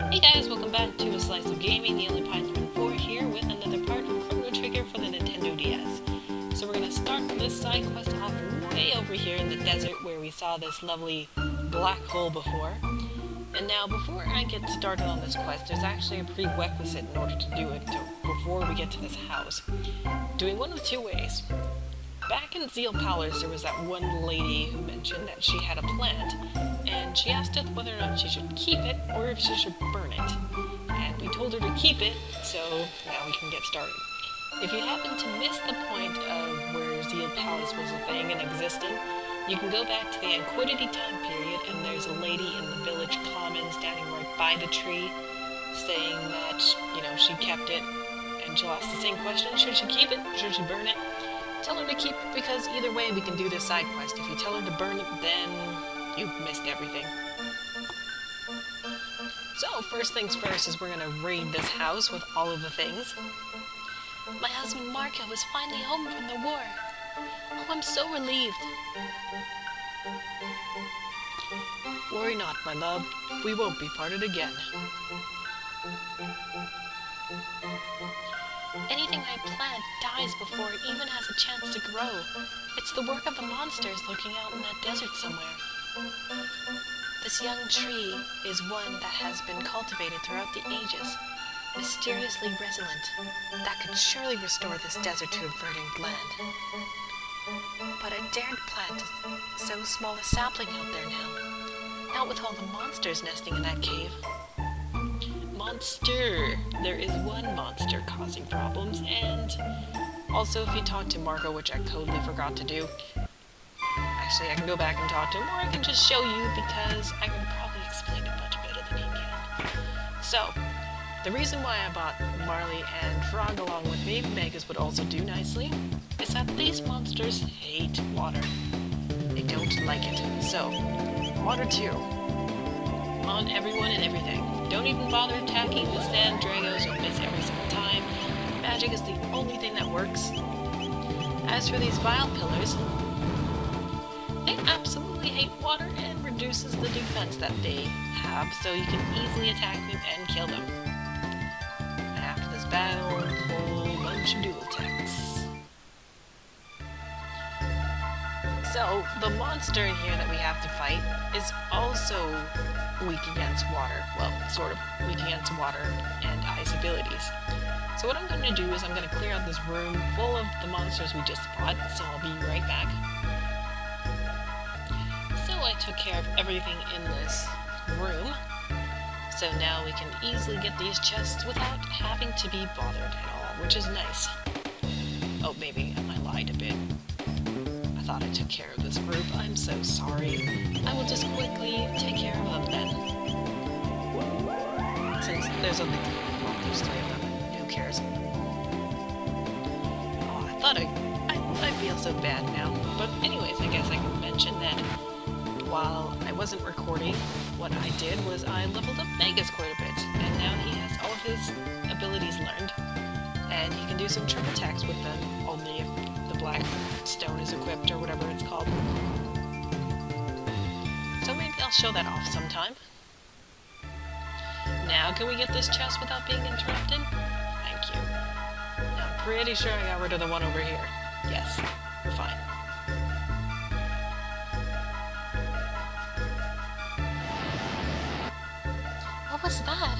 Hey guys, welcome back to A Slice of Gaming, the only Python 4 here with another part of Chrono Trigger for the Nintendo DS. So we're going to start this side quest off way over here in the desert where we saw this lovely black hole before. And now before I get started on this quest, there's actually a prerequisite in order to do it before we get to this house. Doing one of two ways. Back in Zeal Palace, there was that one lady who mentioned that she had a plant, and she asked us whether or not she should keep it or if she should burn it. And we told her to keep it, so now we can get started. If you happen to miss the point of where Zeal Palace was a thing and existed, you can go back to the Antiquity time period, and there's a lady in the village common standing right by the tree, saying that, she kept it, and she'll ask the same question, should she keep it, should she burn it? Tell her to keep it, because either way we can do this side quest. If you tell her to burn it, then you've missed everything. So, first things first is we're going to raid this house with all of the things. My husband Marco was finally home from the war. Oh, I'm so relieved. Worry not, my love. We won't be parted again. Anything I plant dies before it even has a chance to grow. It's the work of the monsters lurking out in that desert somewhere. This young tree is one that has been cultivated throughout the ages, mysteriously resilient, that could surely restore this desert to a verdant land. But I daren't plant so small a sapling out there now, not with all the monsters nesting in that cave. Monster! There is one monster causing problems, and also if you talk to Marco, which I totally forgot to do. Actually, I can go back and talk to him, or I can just show you because I can probably explain it much better than he can. So, the reason why I bought Marley and Frog along with me, Megas would also do nicely, is that these monsters hate water. They don't like it. So, water 2. On everyone and everything. Don't even bother attacking the sand dragos, you'll miss every single time. Magic is the only thing that works. As for these vile pillars, they absolutely hate water and reduces the defense that they have, so you can easily attack them and kill them. After this battle, a whole bunch of dual attacks. So, the monster in here that we have to fight is also weak against water. Well, sort of weak against water and ice abilities. So what I'm going to do is I'm going to clear out this room full of the monsters we just fought, so I'll be right back. So I took care of everything in this room, so now we can easily get these chests without having to be bothered at all, which is nice. Oh, maybe I lied a bit. I thought I took care of this group. I'm so sorry. I will just quickly take care of them then. Since there's only there's 3 of them, who cares? Oh, I thought I feel so bad now. But anyways, I guess I can mention that while I wasn't recording, what I did was I leveled up Megas quite a bit, and now he has all of his abilities learned, and he can do some trick attacks with them, only if the black stone is equipped or whatever it's called. So maybe I'll show that off sometime. Now can we get this chest without being interrupted? Thank you. Now I'm pretty sure I got rid of the one over here. Yes, we're fine. What was that?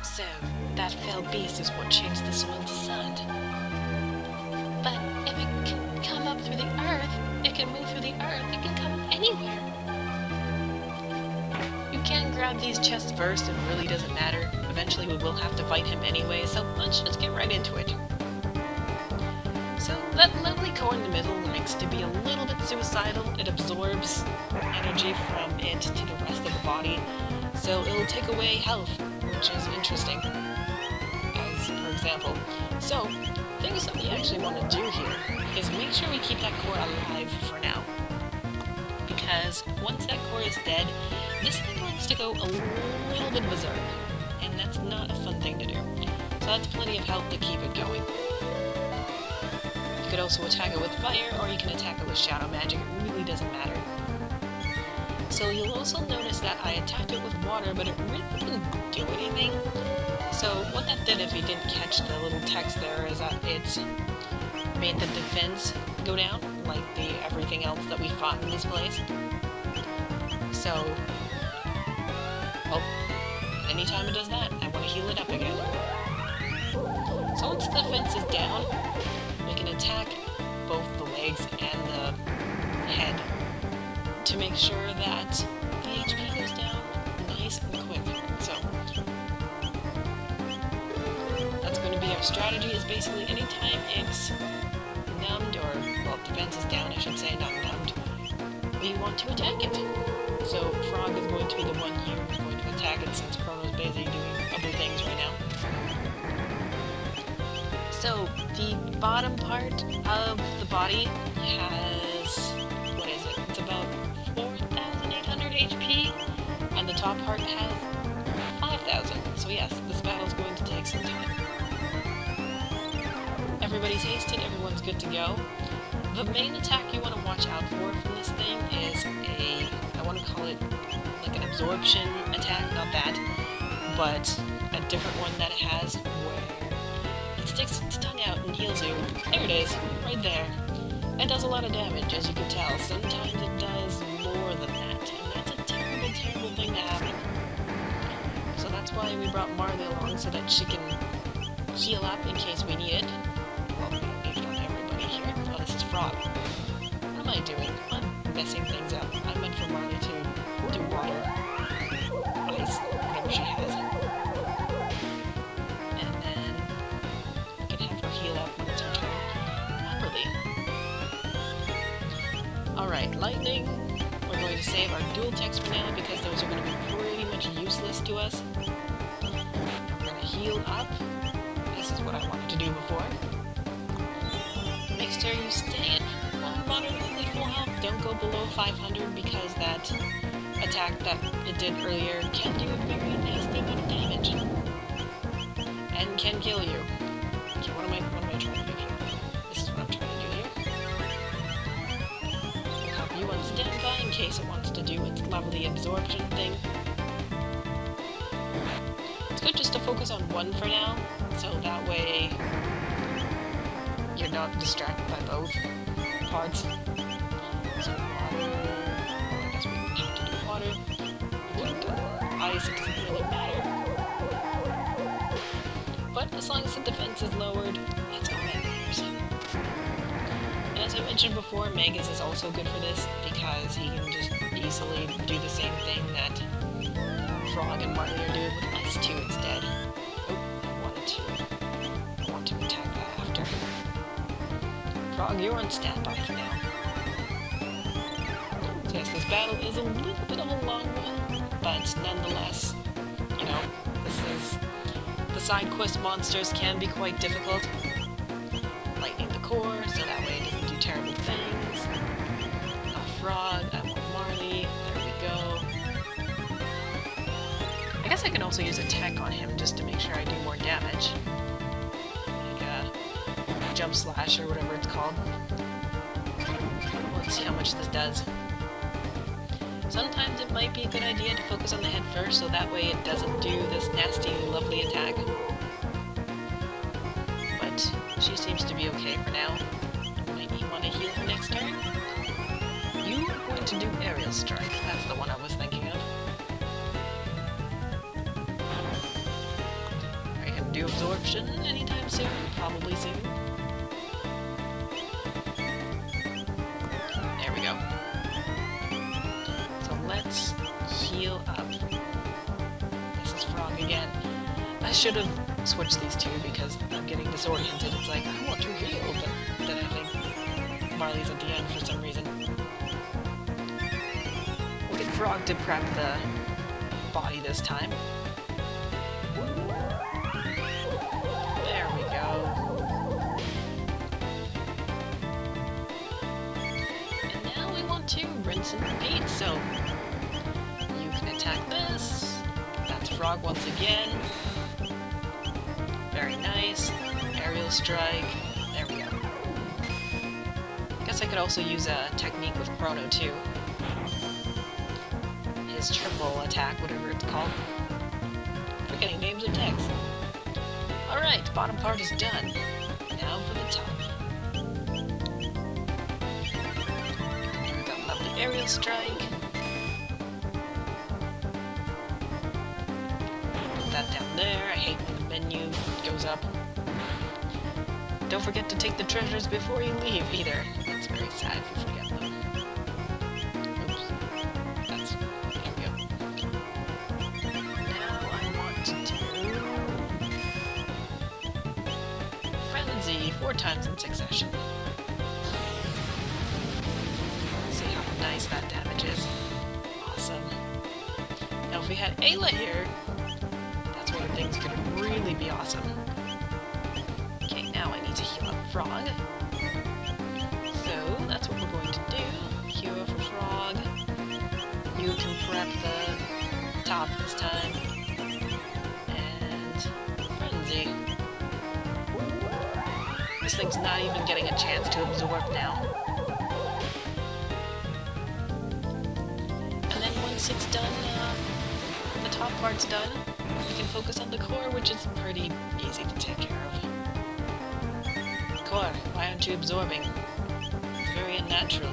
So, that fell beast is what changed the soil to sand. But if it can come up through the earth, it can move through the earth, it can come anywhere. You can grab these chests first, it really doesn't matter. Eventually we will have to fight him anyway, so let's just get right into it. So, that lovely core in the middle likes to be a little bit suicidal. It absorbs energy from it to the rest of the body, so it'll take away health, which is interesting, as for example. So, things that we actually want to do here is make sure we keep that core alive for now. Because once that core is dead, this thing likes to go a little bit berserk, and that's not a fun thing to do. So that's plenty of health to keep it going. You could also attack it with fire, or you can attack it with shadow magic. It really doesn't matter. So you'll also notice that I attacked it with water, but it really didn't do anything. So what that did, if you didn't catch the little text there, is that it made the defense go down, like everything else that we fought in this place. So, well, anytime it does that, I want to heal it up again. So once the defense is down, we can attack both the legs and the head to make sure that the HP goes down nice and quick. So that's going to be our strategy, is basically anytime it's numbed, or, well, defense is down, I should say, not numbed, we want to attack it. So Frog is going to be the one here who's going to attack it, since Chrono's busy doing other things right now. So the bottom part of the body has, what is it? It's about 4,800 HP, and the top part has 5,000. So yes, this battle is going to take some time. Everybody's hasted, everyone's good to go. The main attack you want to watch out for from this thing is I want to call it like an absorption attack, not that, but a different one that it has where it sticks its tongue out and heals you. There it is, right there. It does a lot of damage, as you can tell. Sometimes it does more than that, and that's a terrible, terrible thing to happen. So that's why we brought Marley along, so that she can heal up in case we need it. Well, we don't need it on everybody here. Oh, this is Frog. What am I doing? I'm messing things up. I meant for Marley to do water, ice, whatever she has. And then we can have her heal up when it's her turn. Marley. Alright, lightning. We're going to save our dual techs for now, because those are going to be pretty much useless to us. We're going to heal up. This is what I wanted to do before. Make sure you stay at moderately full health. Don't go below 500, because that attack that it did earlier can do a very nasty amount of damage. And can kill you. Okay, what am I trying to do here? This is what I'm trying to do here. We'll have you on standby in case it wants to do its lovely absorption thing. It's good just to focus on one for now, so that way you're not distracted by both parts. So water, I guess we have to do water. We can do ice, it doesn't really matter. But as long as the defense is lowered, that's all that matters. And as I mentioned before, Magus is also good for this, because he can just easily do the same thing that Frog and Marley are doing with Ice 2 instead. Oh, I want to attack that after. Frog, you're on standby for now. So yes, this battle is a little bit of a long one, but nonetheless, you know, the side quest monsters can be quite difficult. Lightning the core, so that way it doesn't do terrible things. Frog, I want Marley, there we go. I guess I can also use a tech on him just to make sure I do more damage. Like jump slash or whatever it's called. Let's see how much this does. Sometimes it might be a good idea to focus on the head first, so that way it doesn't do this nasty, lovely attack. But she seems to be okay for now. Might you want to heal her next turn? You are going to do aerial strike. That's the one I was thinking of. Are you going to do absorption anytime soon? Probably soon. There we go. So let's heal up. This is Frog again. I should have switched these two because I'm getting disoriented. It's like, I want to heal, but then I think Marley's at the end for some reason. We'll get Frog to prep the body this time. There we go. And now we want to rinse and repeat, so you can attack this. That's Frog once again. Very nice. Aerial strike. There we go. guess I could also use a technique with Chrono too. His triple attack, whatever it's called. Forgetting names of techs. Alright, bottom part is done. Now for the top. Got lovely aerial strike. Put that down there. I hate when the menu goes up. Don't forget to take the treasures before you leave either. It's very sad if you forget them. Oops. There we go. Now I want to do Frenzy 4 times in succession. See how nice that damage is. Awesome. Now if we had Ayla here, that's where things could really be awesome. Now I need to heal up Frog. So that's what we're going to do. Cure for Frog. You can prep the top this time. And Frenzy. This thing's not even getting a chance to absorb now. And then once it's done, the top part's done, we can focus on the core, which is pretty easy to take care of. Core, why aren't you absorbing? It's very unnatural.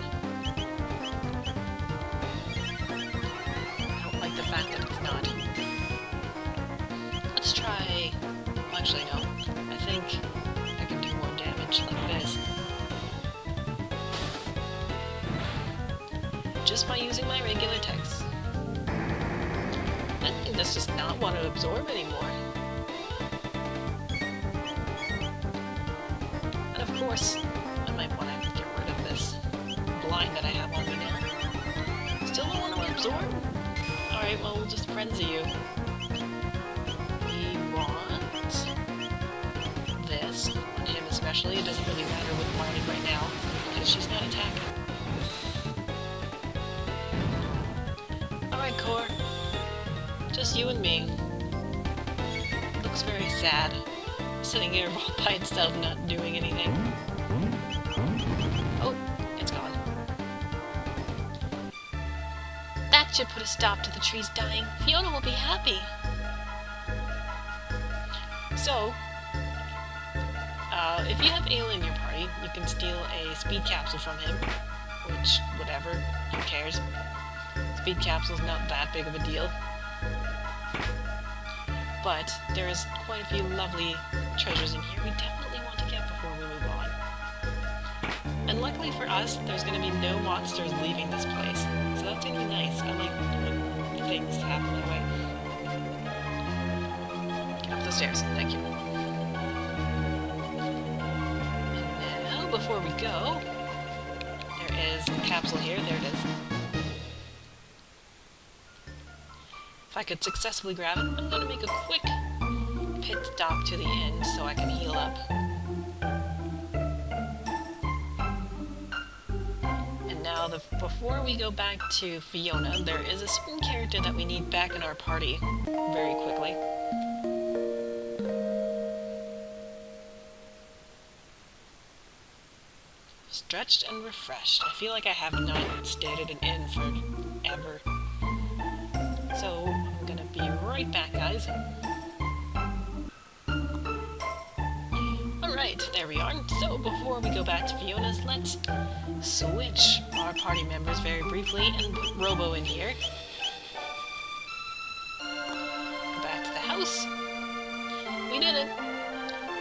I don't like the fact that it's not. Let's try... Well, actually, no. I think I can do more damage like this. Just by using my regular text. I think this does not want to absorb anymore. Of course, I might want to get rid of this blind that I have on me now. Still don't want to absorb? Alright, well, we'll just frenzy you. We want this on him especially. It doesn't really matter with Marnie right now, because she's not attacking. Alright, Core. Just you and me. Looks very sad. Sitting here all by itself, not doing anything. Oh, it's gone. That should put a stop to the trees dying. Fiona will be happy. So, if you have Ayla in your party, you can steal a speed capsule from him. Which, whatever, who cares? Speed capsule's not that big of a deal. But there is quite a few lovely treasures in here we definitely want to get before we move on. And luckily for us, there's going to be no monsters leaving this place. So that's going to be nice. I like when things happen that way. Up the stairs. Thank you. And now, before we go, there is a capsule here. There it is. If I could successfully grab it, I'm going to make a quick pit stop to the end so I can heal up. And now, before we go back to Fiona, there is a certain character that we need back in our party very quickly. Stretched and refreshed. I feel like I have not stayed at an inn forever. So, I'm gonna be right back, guys. Alright, there we are. So, before we go back to Fiona's, let's switch our party members very briefly and put Robo in here. Go back to the house. We did it!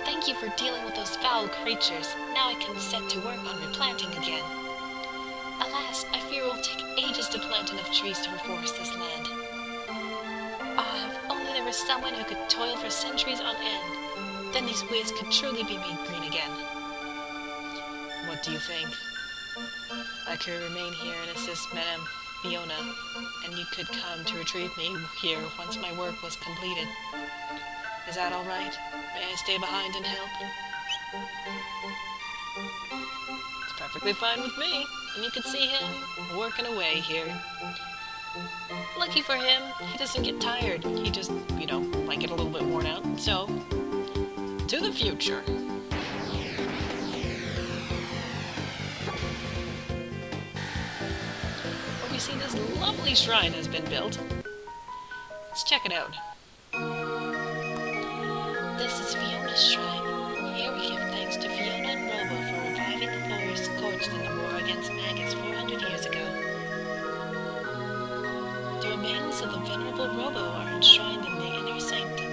Thank you for dealing with those foul creatures. Now I can set to work on replanting again. Alas, I fear it will take ages to plant enough trees to reforest this land. Ah, if only there was someone who could toil for centuries on end. Then these ways could truly be made green again. What do you think? I could remain here and assist Madame Fiona, and you could come to retrieve me here once my work was completed. Is that all right? May I stay behind and help? It's perfectly fine with me, and you can see him working away here. Lucky for him, he doesn't get tired. He just, might get a little bit worn out. So, to the future. see this lovely shrine has been built. Let's check it out. This is Fiona's shrine. Here we give thanks to Fiona and Robo for reviving the forest scorched in the war against Magus 400 years ago. The remains of the venerable Robo are enshrined in the inner sanctum.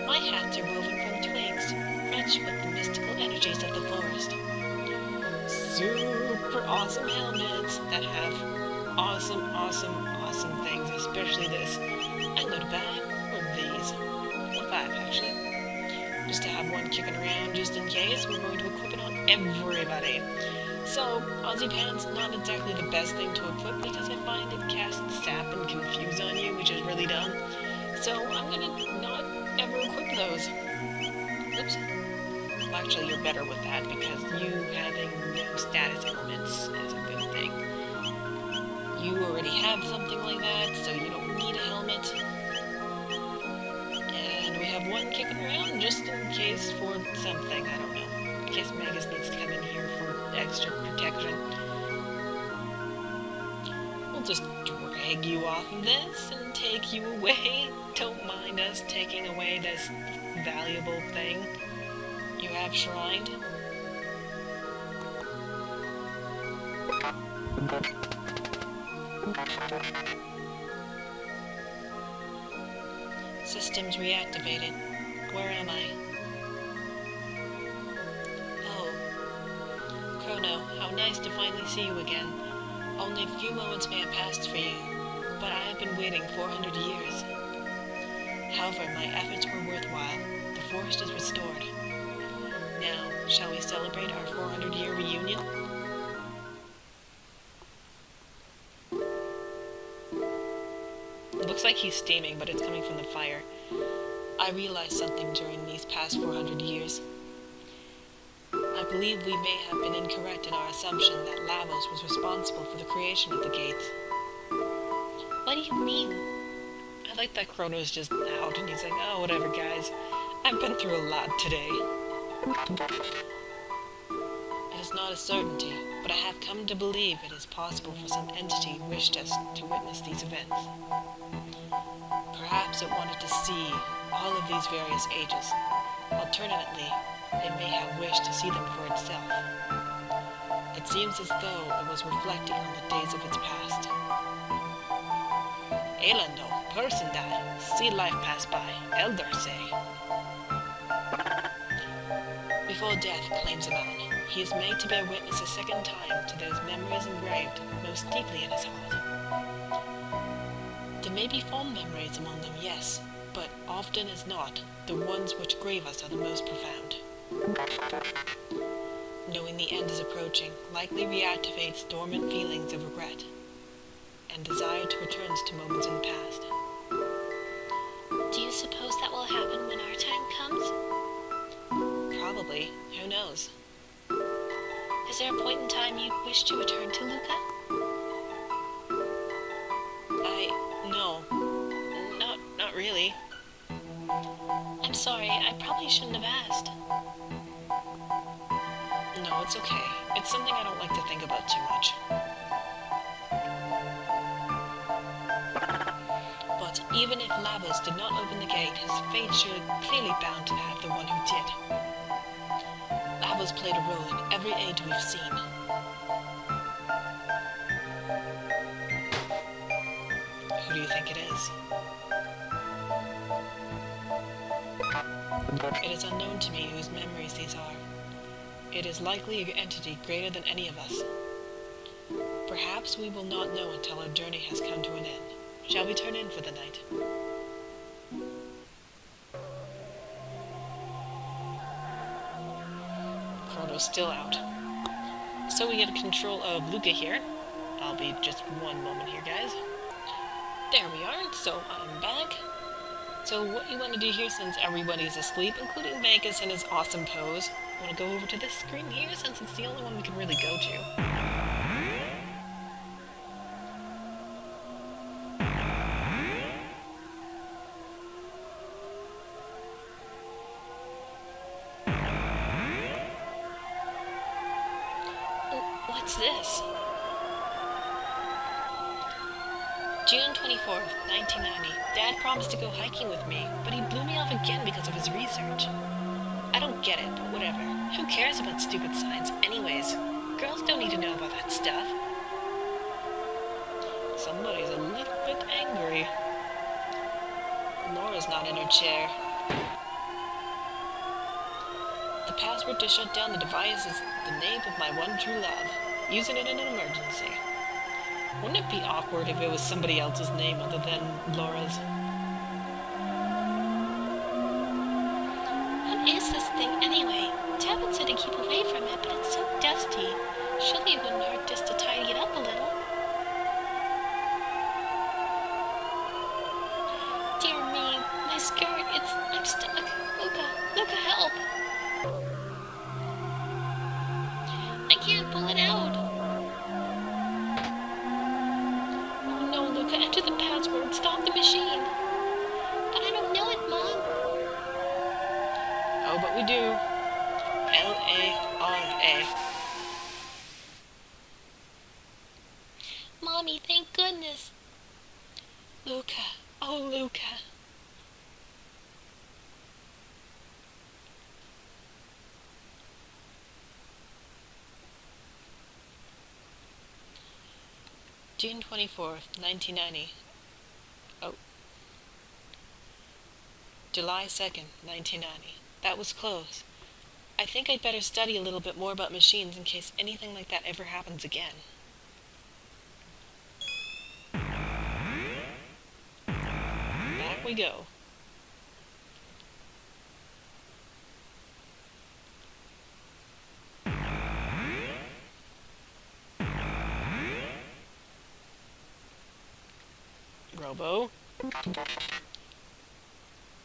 My hats are woven from twigs, rich with the mystical energies of the forest. Super awesome helmets that have awesome things, especially this. I'm going to buy one of these. Well, 5 actually. Just to have one kicking around just in case. We're going to equip it on everybody. So, Aussie Pants, not exactly the best thing to equip because I find it casts sap and confuse on you, which is really dumb. So, I'm going to not ever equip those. Oops. Well, actually, you're better with that because you having no status elements is a good thing. You already have something like that, so you don't need a helmet. And we have one kicking around just in case for something, I don't know. In case Magus needs to come in here for extra protection. We'll just drag you off of this and take you away. Don't mind us taking away this valuable thing you have shrined. Systems reactivated. Where am I? Oh. Chrono, how nice to finally see you again. Only a few moments may have passed for you, but I have been waiting 400 years. However, my efforts were worthwhile. The forest is restored. Now, shall we celebrate our 400-year reunion? It looks like he's steaming, but it's coming from the fire. I realized something during these past 400 years. I believe we may have been incorrect in our assumption that Lavos was responsible for the creation of the gates. What do you mean? I like that Chrono's just out and he's like, oh, whatever guys. I've been through a lot today. It is not a certainty, but I have come to believe it is possible for some entity wished us to witness these events. Perhaps it wanted to see all of these various ages. Alternatively, it may have wished to see them for itself. It seems as though it was reflecting on the days of its past. Elendo, person die, see life pass by, elder say. Before death claims a man, he is made to bear witness a second time to those memories engraved most deeply in his heart. There may be fond memories among them, yes, but often as not, the ones which grieve us are the most profound. Knowing the end is approaching likely reactivates dormant feelings of regret and desire to return to moments in the past. Do you suppose that will happen when our time comes? Probably. Who knows? Is there a point in time you wish to return to Luca? No. Not really. I'm sorry, I probably shouldn't have asked. No, it's okay. It's something I don't like to think about too much. But even if Lavos did not open the gate, his fate should clearly bound to have the one who did. Lavos played a role in every age we've seen. Who do you think it is? It is unknown to me whose memories these are. It is likely an entity greater than any of us. Perhaps we will not know until our journey has come to an end. Shall we turn in for the night? Chrono's still out. So we get control of Luca here. I'll be just one moment here, guys. There we are, so I'm back. So what you want to do here, since everybody's asleep, including Magus in his awesome pose, I want to go over to this screen here, since it's the only one we can really go to. What's this? June 24th, 1990. Dad promised to go hiking with me, but he blew me off again because of his research. I don't get it, but whatever. Who cares about stupid science anyways? Girls don't need to know about that stuff. Somebody's a little bit angry. Laura's not in her chair. The password to shut down the device is the name of my one true love. Using it in an emergency. Wouldn't it be awkward if it was somebody else's name other than Laura's? What is this thing anyway? Tablet said to keep away from it, but it's so dusty. Surely it wouldn't hurt just to tidy it up a little. Dear me, my skirt, I'm stuck. Luca, help! I can't pull it out. Oh no, Luca, enter the password. Stop the machine. But I don't know it, Mom. Oh, but we do. L-A-R-A. Mommy, thank goodness. Luca. Oh, Luca. June 24th, 1990. Oh. July 2nd, 1990. That was close. I think I'd better study a little bit more about machines in case anything like that ever happens again. Back we go. Robo?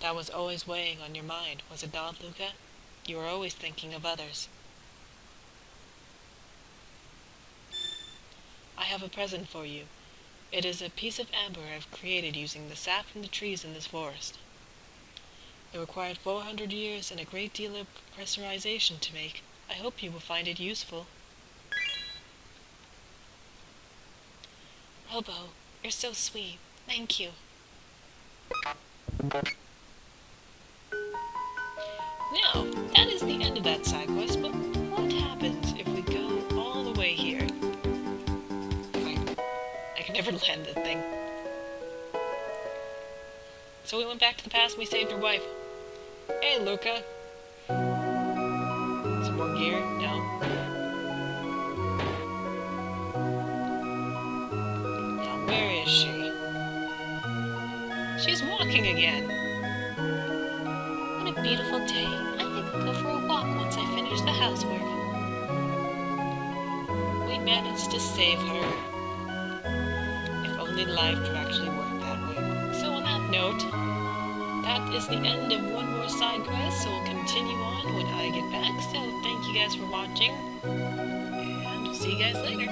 That was always weighing on your mind, was it not, Luca? You were always thinking of others. I have a present for you. It is a piece of amber I've created using the sap from the trees in this forest. It required 400 years and a great deal of pressurization to make. I hope you will find it useful. Robo, you're so sweet. Thank you. Now, that is the end of that side quest, but what happens if we go all the way here? I can never land this thing. So we went back to the past and we saved her wife. Hey, Luca. Some more gear? No. Now, where is she? She's walking again. What a beautiful day. I think I'll go for a walk once I finish the housework. We managed to save her. If only life could actually work that way. So on that note, that is the end of one more side quest, so we'll continue on when I get back. So thank you guys for watching, and we'll see you guys later.